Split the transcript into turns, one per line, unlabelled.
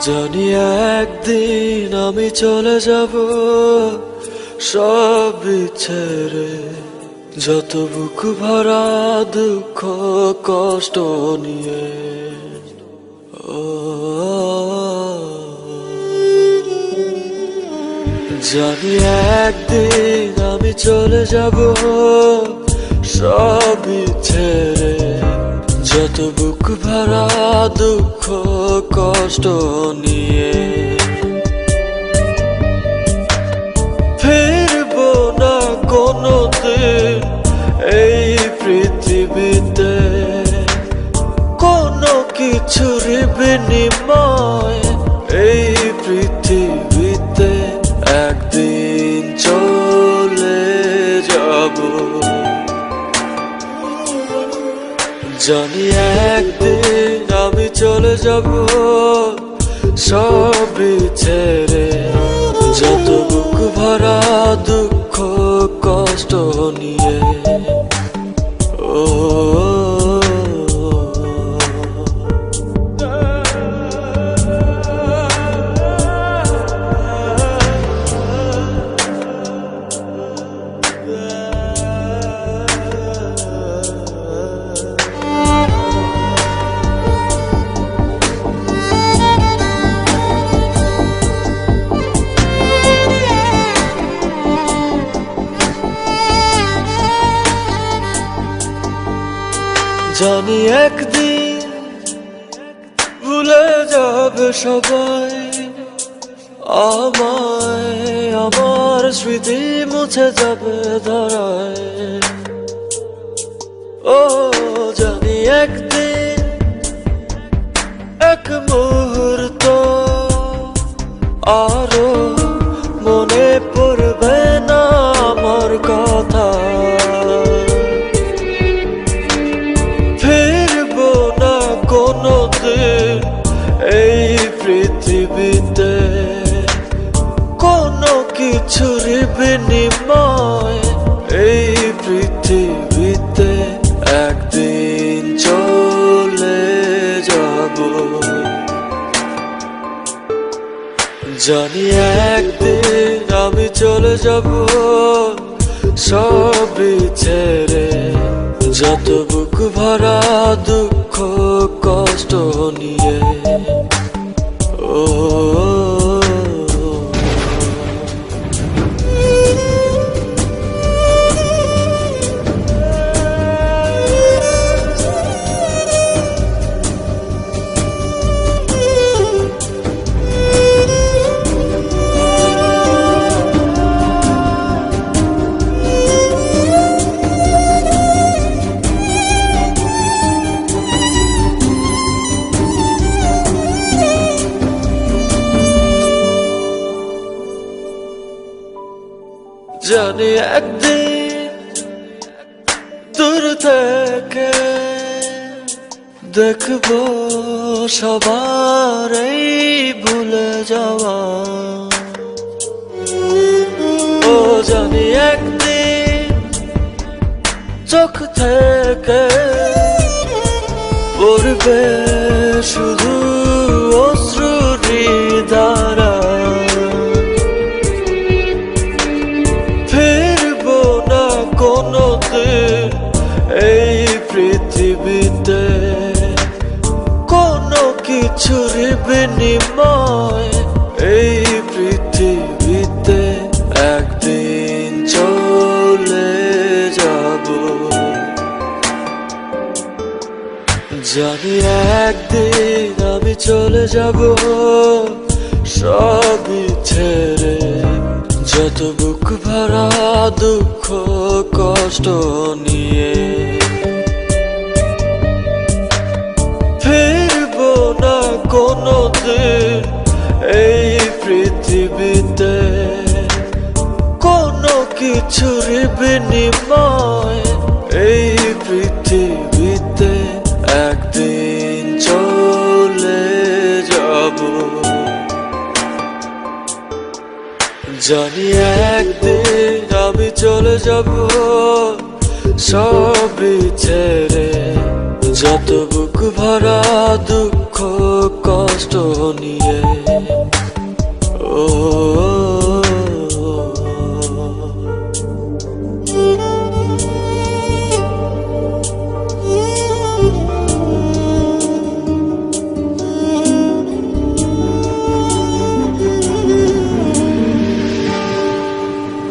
জানি একদিন আমি চলে যাব সব ছেড়ে, যত বুক ভরা দুঃখ কষ্ট নিয়ে। জানি একদিন আমি চলে যাব সব ছেড়ে, যত বুক ভরা দুঃখ কষ্ট নিয়ে। ফিরবো না কোনোদিন এই পৃথিবীতে, কোনো কিছুর বিনিময় এই পৃথিবীতে একদিন চলে যাব। জানি একদিন আমি চলে যাব সব ছেড়ে, যত বুক ভরা দুঃখ কষ্ট নিয়ে। জানি একদিন ভুলে যাবে সবাই আমায়, আমার স্মৃতি মুছে যাবে ধরায়। ও জানি একদিন এক মুহূর্ত আরো মনে পড়বে না আমার কথা। এই পৃথিবীতে কোনো কিছুর বিনিময় এই পৃথিবীতে একদিন চলে যাব। জানি একদিন আমি চলে যাব সব ছেড়ে, যত বুক ভরা দুঃখ কষ্ট নিয়ে। জানি একদিন দূর থেকে দেখবো সবার এই ভুলে যাওয়া। ও জানি একদিন চোখ থেকে পড়বে শুধু অশ্রুরি ধারা। এই পৃথিবীতে কোনো কিছুর বিনিময় এই পৃথিবীতে একদিন চলে যাব। জানি একদিন আমি চলে যাব সব ছেড়ে, যত বুক ভরা দুঃখ কষ্ট নিয়ে। ফিরবো না কোনোদিন এই পৃথিবীতে কোনো কিছুর বিনিময় এই পৃথিবীতে একদিন চলে যাব। জানি একদিন আমি চলে যাব সব ছেড়ে, যত বুক ভরা দুঃখ কষ্ট নিয়ে ও